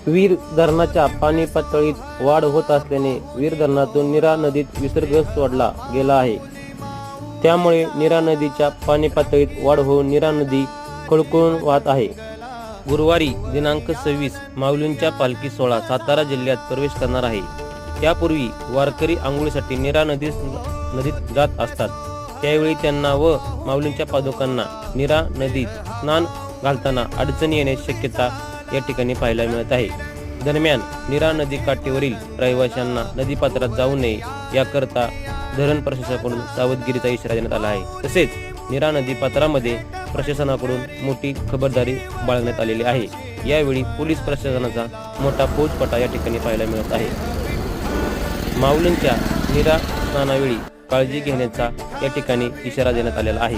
वीर धरणाच्या पाणी पातळीत वाढ होत असल्याने वीर धरणातून नीरा नदीत विसर्ग सोडला गेला आहे। त्यामुळे नीरा नदीच्या पाणी पातळीत वाढ होऊन नीरा नदी खळखळून वाहत आहे। गुरुवारी दिनांक 26 माऊलींच्या पालखी सोहळा सातारा जिल्ह्यात प्रवेश करणार आहे। त्यापूर्वी वारकरी आंघोळीसाठी नीरा नदीत जात असतात। त्यावेळी त्यांना व माऊलींच्या पादुकांना नीरा नदीत स्नान घालताना अडचणी येण्याची शक्यता या ठिकाणी पाहायला मिळत आहे। दरम्यान नीरा नदी काठेवरील रहिवाशांना नदीपात्रात जाऊ नये याकरता धरण प्रशासनाकडून सावधगिरीचा इशारा देण्यात आला आहे। तसेच नीरा नदी पात्रामध्ये प्रशासनाकडून मोठी खबरदारी बाळगण्यात आलेली आहे। यावेळी पोलीस प्रशासनाचा मोठा फौजफाटा या ठिकाणी पाहायला मिळत आहे। माऊलींच्या नीरा स्नानावेळी काळजी घेण्याचा या ठिकाणी इशारा देण्यात आलेला आहे।